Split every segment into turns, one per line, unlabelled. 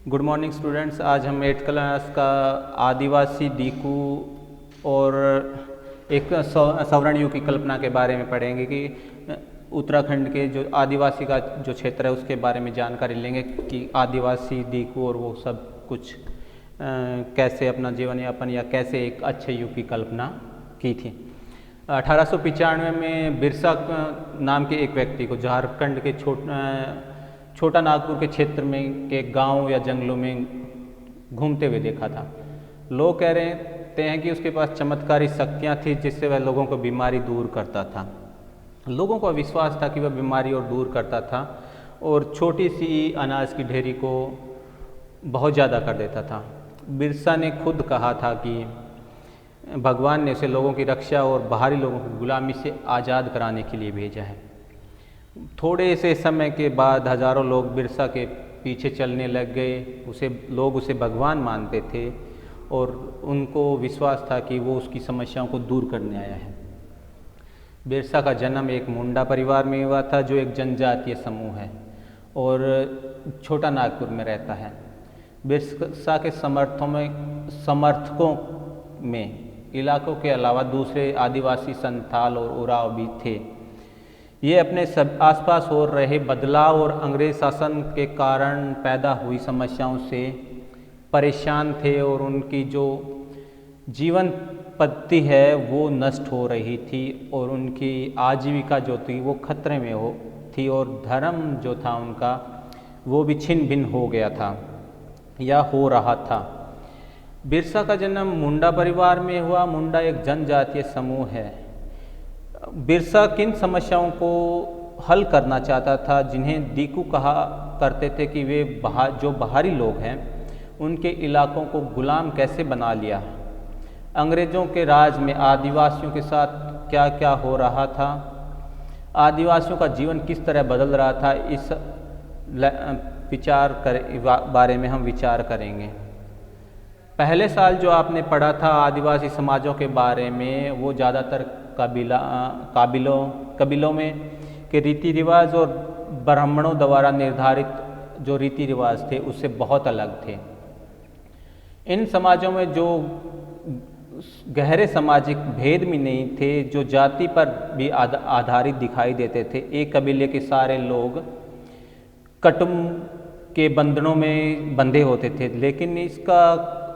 Good morning students. आज हम 8th class का आदिवासी दीकू और एक सवर्ण युग की कल्पना के बारे में पढ़ेंगे कि उत्तराखंड के जो आदिवासी का जो क्षेत्र है उसके बारे में जानकारी लेंगे कि आदिवासी दीकू और वो सब कुछ कैसे अपना जीवन यापन या कैसे एक अच्छे युग की कल्पना की थी। 1895 में बिरसा नाम के एक व्यक्ति को झारखंड के छोटा नागपुर के क्षेत्र में के गांव या जंगलों में घूमते हुए देखा था। लोग कह रहे हैं कि उसके पास चमत्कारी शक्तियां थी जिससे वह लोगों को बीमारी दूर करता था। लोगों को विश्वास था कि वह बीमारी और दूर करता था और छोटी सी अनाज की ढेरी को बहुत ज़्यादा कर देता था। बिरसा ने खुद कहा था कि भगवान ने उसे लोगों की रक्षा और बाहरी लोगों की गुलामी से आज़ाद कराने के लिए भेजा है। थोड़े से समय के बाद हजारों लोग बिरसा के पीछे चलने लग गए। लोग उसे भगवान मानते थे और उनको विश्वास था कि वो उसकी समस्याओं को दूर करने आया है। बिरसा का जन्म एक मुंडा परिवार में हुआ था जो एक जनजातीय समूह है और छोटा नागपुर में रहता है। बिरसा के समर्थकों में इलाकों के अलावा दूसरे आदिवासी संथाल और उराव भी थे। ये अपने आसपास हो रहे बदलाव और अंग्रेज शासन के कारण पैदा हुई समस्याओं से परेशान थे और उनकी जो जीवन पद्धति है वो नष्ट हो रही थी और उनकी आजीविका जो थी वो खतरे में थी और धर्म जो था उनका वो भी छिन्न भिन्न हो गया था या हो रहा था। बिरसा का जन्म मुंडा परिवार में हुआ। मुंडा एक जनजातीय समूह है। बिरसा किन समस्याओं को हल करना चाहता था जिन्हें दीकू कहा करते थे कि वे जो बाहरी लोग हैं उनके इलाकों को गुलाम कैसे बना लिया। अंग्रेज़ों के राज में आदिवासियों के साथ क्या क्या हो रहा था, आदिवासियों का जीवन किस तरह बदल रहा था, इस बारे में हम विचार करेंगे। पहले साल जो आपने पढ़ा था आदिवासी समाजों के बारे में वो ज़्यादातर कबीलों में के रीति रिवाज और ब्राह्मणों द्वारा निर्धारित जो रीति रिवाज थे उससे बहुत अलग थे। इन समाजों में जो गहरे सामाजिक भेद भी नहीं थे, जो जाति पर भी आधारित दिखाई देते थे। एक कबीले के सारे लोग कुटुंब के बंधनों में बंधे होते थे, लेकिन इसका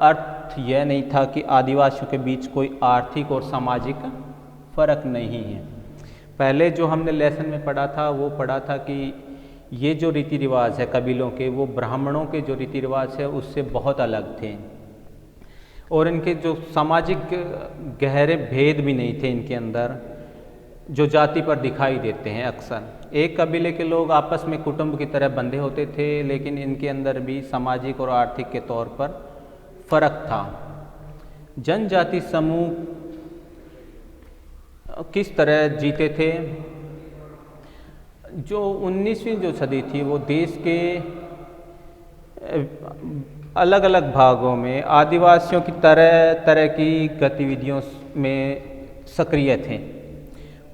अर्थ यह नहीं था कि आदिवासियों के बीच कोई आर्थिक और सामाजिक फर्क नहीं है। पहले जो हमने लेसन में पढ़ा था कि ये जो रीति रिवाज है कबीलों के वो ब्राह्मणों के जो रीति रिवाज है उससे बहुत अलग थे और इनके जो सामाजिक गहरे भेद भी नहीं थे इनके अंदर जो जाति पर दिखाई देते हैं अक्सर। एक कबीले के लोग आपस में कुटुंब की तरह बंधे होते थे, लेकिन इनके अंदर भी सामाजिक और आर्थिक के तौर पर फर्क था। जनजाति समूह किस तरह जीते थे? जो 19वीं जो सदी थी वो देश के अलग अलग भागों में आदिवासियों की तरह तरह की गतिविधियों में सक्रिय थे।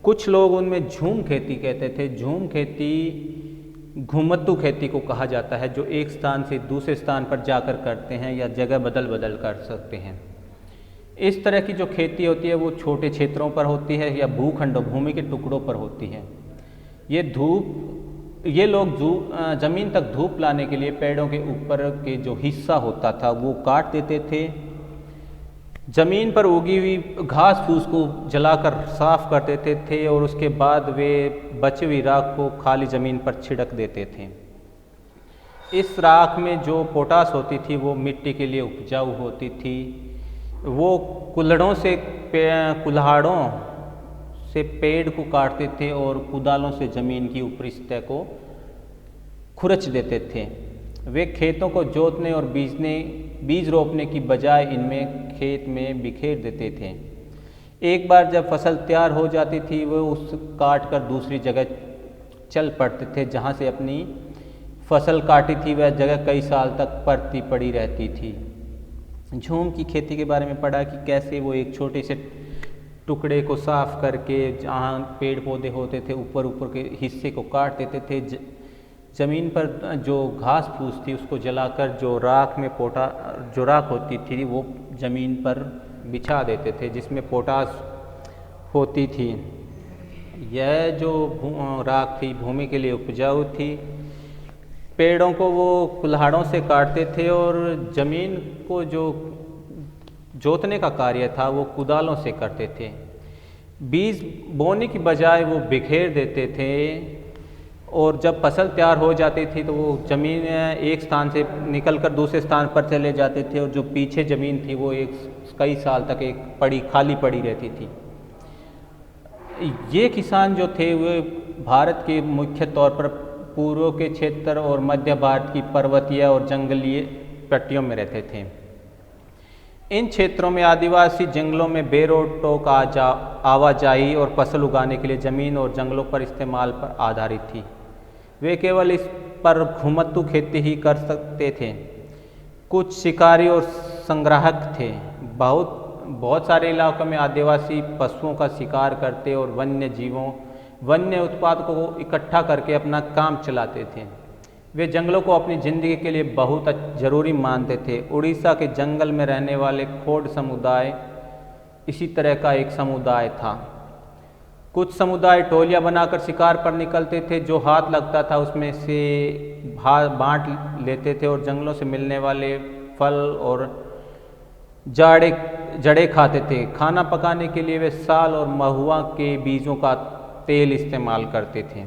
कुछ लोग उनमें झूम खेती कहते थे। झूम खेती घुमतू खेती को कहा जाता है, जो एक स्थान से दूसरे स्थान पर जाकर करते हैं या जगह बदल बदल कर सकते हैं। इस तरह की जो खेती होती है वो छोटे क्षेत्रों पर होती है या भूखंडों भूमि के टुकड़ों पर होती है। ये लोग जमीन तक धूप लाने के लिए पेड़ों के ऊपर के जो हिस्सा होता था वो काट देते थे। जमीन पर उगी हुई घास फूस को जलाकर साफ कर देते थे और उसके बाद वे बची हुई राख को खाली ज़मीन पर छिड़क देते थे। इस राख में जो पोटास होती थी वो मिट्टी के लिए उपजाऊ होती थी। वो कुल्हाड़ों से पेड़ को काटते थे और कुदालों से ज़मीन की ऊपरी सतह को खुरच देते थे। वे खेतों को जोतने और बीज रोपने की बजाय इनमें खेत में बिखेर देते थे। एक बार जब फसल तैयार हो जाती थी वो उस काट कर दूसरी जगह चल पड़ते थे। जहाँ से अपनी फसल काटी थी वह जगह कई साल तक परती पड़ी रहती थी। झूम की खेती के बारे में पढ़ा कि कैसे वो एक छोटे से टुकड़े को साफ करके जहाँ पेड़ पौधे होते थे ऊपर के हिस्से को काट देते थे, ज़मीन पर जो घास फूस थी उसको जलाकर जो राख होती थी वो ज़मीन पर बिछा देते थे, जिसमें पोटास होती थी। यह जो राख थी भूमि के लिए उपजाऊ थी। पेड़ों को वो कुल्हाड़ों से काटते थे और ज़मीन को जो जोतने का कार्य था वो कुदालों से करते थे। बीज बोने की बजाय वो बिखेर देते थे और जब फसल तैयार हो जाती थी तो वो ज़मीन एक स्थान से निकलकर दूसरे स्थान पर चले जाते थे और जो पीछे ज़मीन थी वो कई साल तक खाली पड़ी रहती थी। ये किसान जो थे वे भारत के मुख्य तौर पर पूर्व के क्षेत्र और मध्य भारत की पर्वतीय और जंगलीय पट्टियों में रहते थे। इन क्षेत्रों में आदिवासी जंगलों में बेरोक आवाजाही और फसल उगाने के लिए ज़मीन और जंगलों पर इस्तेमाल पर आधारित थी। वे केवल इस पर घुमतू खेती ही कर सकते थे। कुछ शिकारी और संग्राहक थे। बहुत सारे इलाकों में आदिवासी पशुओं का शिकार करते और वन्य उत्पाद को इकट्ठा करके अपना काम चलाते थे। वे जंगलों को अपनी ज़िंदगी के लिए बहुत ज़रूरी मानते थे। उड़ीसा के जंगल में रहने वाले खोड समुदाय इसी तरह का एक समुदाय था। कुछ समुदाय टोलियां बनाकर शिकार पर निकलते थे, जो हाथ लगता था उसमें से बांट लेते थे और जंगलों से मिलने वाले फल और जड़ें खाते थे। खाना पकाने के लिए वे साल और महुआ के बीजों का तेल इस्तेमाल करते थे।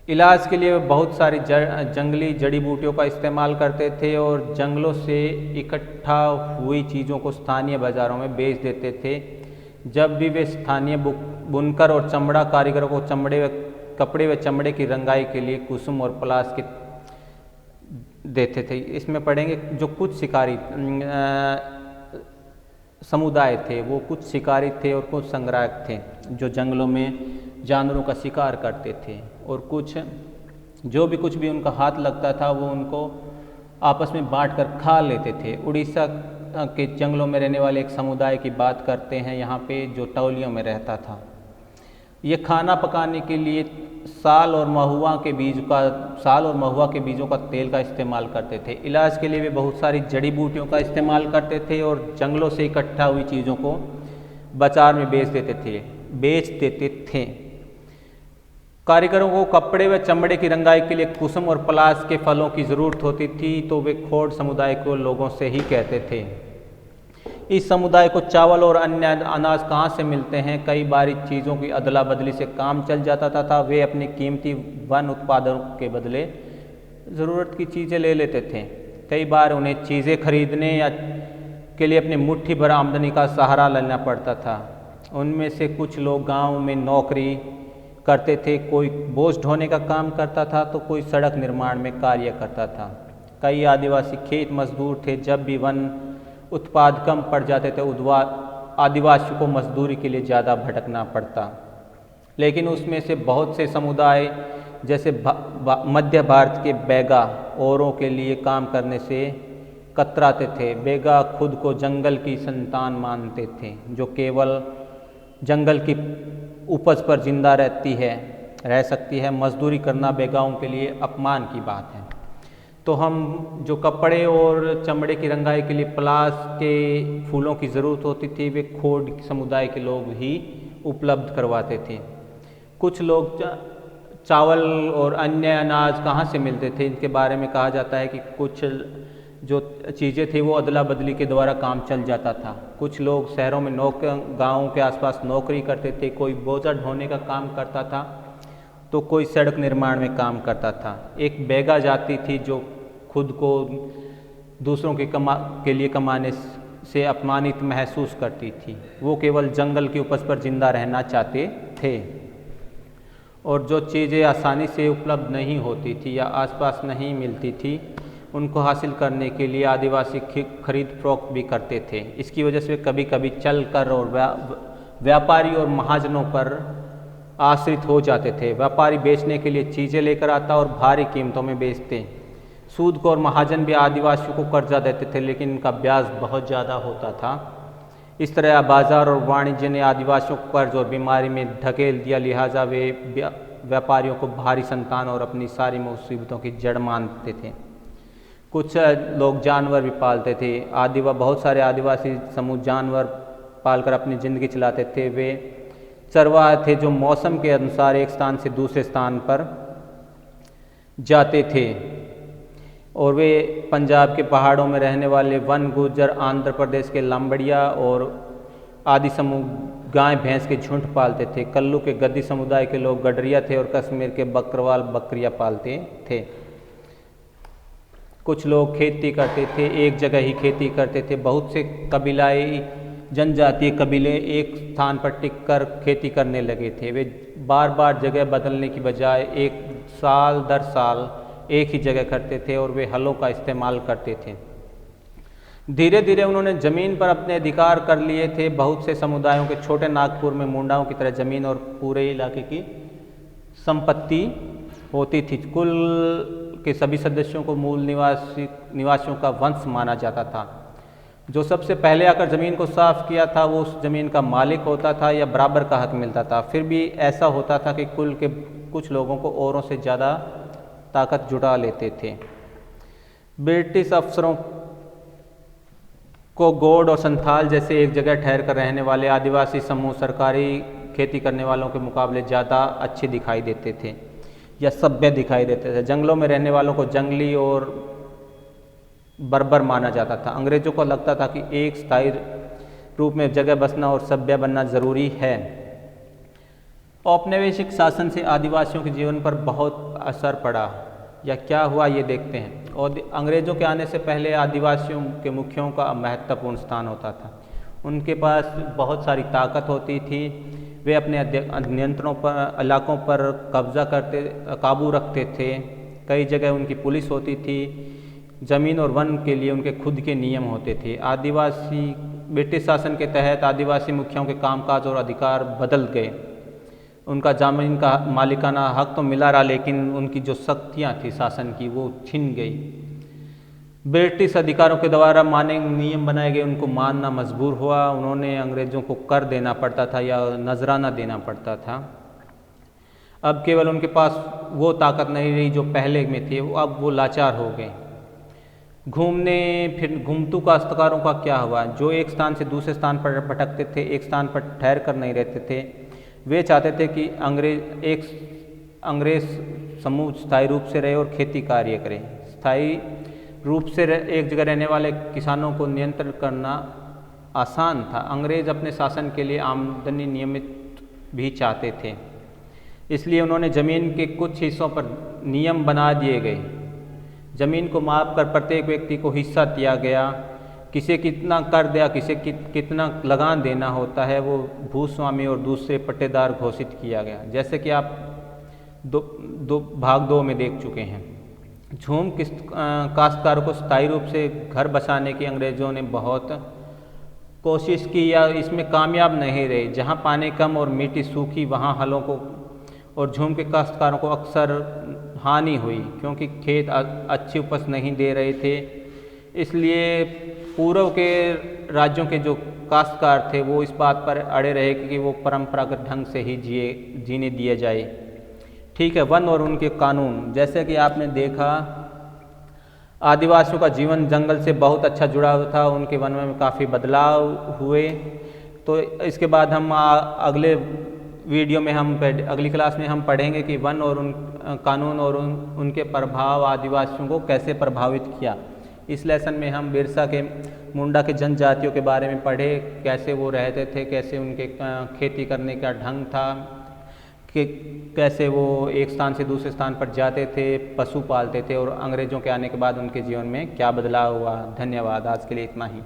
इलाज के लिए वे बहुत सारी जंगली जड़ी बूटियों का इस्तेमाल करते थे और जंगलों से इकट्ठा हुई चीज़ों को स्थानीय बाज़ारों में बेच देते थे। जब भी वे स्थानीय बुनकर और चमड़ा कारीगरों को कपड़े व चमड़े की रंगाई के लिए कुसुम और पलाश के देते थे। इसमें पढ़ेंगे जो कुछ शिकारी समुदाय थे वो कुछ शिकारी थे और कुछ संग्राहक थे जो जंगलों में जानवरों का शिकार करते थे, और कुछ कुछ भी उनका हाथ लगता था वो उनको आपस में बांटकर खा लेते थे। उड़ीसा के जंगलों में रहने वाले एक समुदाय की बात करते हैं यहाँ पे, जो टोलियों में रहता था। ये खाना पकाने के लिए साल और महुआ के बीजों का तेल का इस्तेमाल करते थे। इलाज के लिए वे बहुत सारी जड़ी बूटियों का इस्तेमाल करते थे और जंगलों से इकट्ठा हुई चीज़ों को बाजार में बेच देते थे। कारीगरों को कपड़े व चमड़े की रंगाई के लिए कुसुम और पलाश के फलों की ज़रूरत होती थी, तो वे खोड समुदाय को लोगों से ही कहते थे। इस समुदाय को चावल और अन्य अनाज कहाँ से मिलते हैं, कई बार चीज़ों की अदला बदली से काम चल जाता था। वे अपनी कीमती वन उत्पादों के बदले ज़रूरत की चीज़ें ले लेते थे। कई बार उन्हें चीज़ें खरीदने के लिए अपनी मुट्ठी भर आमदनी का सहारा लेना पड़ता था। उनमें से कुछ लोग गाँव में नौकरी करते थे, कोई बोझ ढोने का काम करता था तो कोई सड़क निर्माण में कार्य करता था। कई आदिवासी खेत मजदूर थे। जब भी वन उत्पाद कम पड़ जाते थे आदिवासियों को मजदूरी के लिए ज़्यादा भटकना पड़ता। लेकिन उसमें से बहुत से समुदाय जैसे मध्य भारत के बैगा औरों के लिए काम करने से कतराते थे। बैगा खुद को जंगल की संतान मानते थे, जो केवल जंगल की उपज पर जिंदा रह सकती है। मजदूरी करना बैगाओं के लिए अपमान की बात है। तो हम जो कपड़े और चमड़े की रंगाई के लिए पलाश के फूलों की ज़रूरत होती थी, वे खोड समुदाय के लोग ही उपलब्ध करवाते थे। कुछ लोग चावल और अन्य अनाज कहाँ से मिलते थे, इनके बारे में कहा जाता है कि कुछ जो चीज़ें थी वो अदला बदली के द्वारा काम चल जाता था। कुछ लोग शहरों में गाँवों के आसपास नौकरी करते थे, कोई बोझा ढोने का काम करता था तो कोई सड़क निर्माण में काम करता था। एक बैगा जाति थी जो खुद को दूसरों के लिए कमाने से अपमानित महसूस करती थी। वो केवल जंगल की उपज पर जिंदा रहना चाहते थे और जो चीज़ें आसानी से उपलब्ध नहीं होती थी या आसपास नहीं मिलती थी, उनको हासिल करने के लिए आदिवासी खरीद फरोख्त भी करते थे। इसकी वजह से कभी कभी चल कर और व्यापारी और महाजनों पर आश्रित हो जाते थे। व्यापारी बेचने के लिए चीज़ें लेकर आता और भारी कीमतों में बेचते। सूदखोर महाजन भी आदिवासियों को कर्जा देते थे, लेकिन इनका ब्याज बहुत ज़्यादा होता था। इस तरह बाजार और वाणिज्य ने आदिवासियों को कर्ज और बीमारी में धकेल दिया। लिहाजा वे व्यापारियों को भारी संतान और अपनी सारी मुसीबतों की जड़ मानते थे। कुछ लोग जानवर भी पालते थे। बहुत सारे आदिवासी समूह जानवर पालकर अपनी ज़िंदगी चलाते थे। वे चरवाहे थे जो मौसम के अनुसार एक स्थान से दूसरे स्थान पर जाते थे, और वे पंजाब के पहाड़ों में रहने वाले वन गुर्जर, आंध्र प्रदेश के लंबड़िया और आदि समूह गाय भैंस के झुंड पालते थे। कल्लू के गद्दी समुदाय के लोग गडरिया थे और कश्मीर के बकरवाल बकरियां पालते थे। कुछ लोग खेती करते थे, एक जगह ही खेती करते थे। बहुत से कबीलाई जनजातीय कबीले एक स्थान पर टिककर खेती करने लगे थे। वे बार बार जगह बदलने की बजाय एक साल दर साल एक ही जगह करते थे और वे हलों का इस्तेमाल करते थे। धीरे धीरे उन्होंने ज़मीन पर अपने अधिकार कर लिए थे। बहुत से समुदायों के छोटे नागपुर में मुंडाओं की तरह ज़मीन और पूरे इलाके की संपत्ति होती थी। कुल के सभी सदस्यों को मूल निवासियों का वंश माना जाता था। जो सबसे पहले आकर ज़मीन को साफ किया था वो उस ज़मीन का मालिक होता था या बराबर का हक मिलता था। फिर भी ऐसा होता था कि कुल के कुछ लोगों को औरों से ज़्यादा ताकत जुटा लेते थे। ब्रिटिश अफसरों को गोंड और संथाल जैसे एक जगह ठहर कर रहने वाले आदिवासी समूह सरकारी खेती करने वालों के मुकाबले ज़्यादा अच्छे दिखाई देते थे या सभ्य दिखाई देते थे। जंगलों में रहने वालों को जंगली और बर्बर माना जाता था। अंग्रेज़ों को लगता था कि एक स्थायी रूप में जगह बसना और सभ्य बनना ज़रूरी है। औपनिवेशिक शासन से आदिवासियों के जीवन पर बहुत असर पड़ा या क्या हुआ ये देखते हैं। और अंग्रेज़ों के आने से पहले आदिवासियों के मुखियों का महत्वपूर्ण स्थान होता था। उनके पास बहुत सारी ताकत होती थी। वे अपने नियंत्रणों पर इलाकों पर काबू रखते थे। कई जगह उनकी पुलिस होती थी। ज़मीन और वन के लिए उनके खुद के नियम होते थे। ब्रिटिश शासन के तहत आदिवासी मुखियों के कामकाज और अधिकार बदल गए। उनका ज़मीन का मालिकाना हक तो मिला रहा, लेकिन उनकी जो शक्तियाँ थी शासन की वो छिन गई। ब्रिटिश अधिकारों के द्वारा माने नियम बनाए गए उनको मानना मजबूर हुआ। उन्होंने अंग्रेज़ों को कर देना पड़ता था या नजराना देना पड़ता था। अब केवल उनके पास वो ताकत नहीं रही जो पहले में थी। अब वो लाचार हो गए। घुमतू काश्तकारों का क्या हुआ? जो एक स्थान से दूसरे स्थान पर भटकते थे, एक स्थान पर ठहर कर नहीं रहते थे। वे चाहते थे कि अंग्रेज समूह स्थायी रूप से रहे और खेती कार्य करें। स्थायी रूप से एक जगह रहने वाले किसानों को नियंत्रण करना आसान था। अंग्रेज अपने शासन के लिए आमदनी नियमित भी चाहते थे, इसलिए उन्होंने ज़मीन के कुछ हिस्सों पर नियम बना दिए गए। ज़मीन को माप कर प्रत्येक व्यक्ति को हिस्सा दिया गया। किसे कितना कर दिया, किसे कितना लगान देना होता है वो भूस्वामी और दूसरे पट्टेदार घोषित किया गया, जैसे कि आप भाग 2 में देख चुके हैं। झूम काश्तकारों को स्थायी रूप से घर बसाने की अंग्रेज़ों ने बहुत कोशिश की या इसमें कामयाब नहीं रहे। जहाँ पानी कम और मिट्टी सूखी वहाँ हलों को और झूम के काश्तकारों को अक्सर हानि हुई, क्योंकि खेत अच्छी उपज नहीं दे रहे थे। इसलिए पूर्व के राज्यों के जो काश्तकार थे वो इस बात पर अड़े रहे कि वो परंपरागत ढंग से ही जीने दिया जाए। ठीक है, वन और उनके कानून। जैसे कि आपने देखा आदिवासियों का जीवन जंगल से बहुत अच्छा जुड़ा हुआ था। उनके वन में काफ़ी बदलाव हुए। तो इसके बाद हम अगले वीडियो में अगली क्लास में हम पढ़ेंगे कि वन और उन कानून और उनके प्रभाव आदिवासियों को कैसे प्रभावित किया। इस लेसन में हम बिरसा के मुंडा के जनजातियों के बारे में पढ़े, कैसे वो रहते थे, कैसे उनके खेती करने का ढंग था, कि कैसे वो एक स्थान से दूसरे स्थान पर जाते थे, पशु पालते थे, और अंग्रेज़ों के आने के बाद उनके जीवन में क्या बदलाव हुआ। धन्यवाद। आज के लिए इतना ही।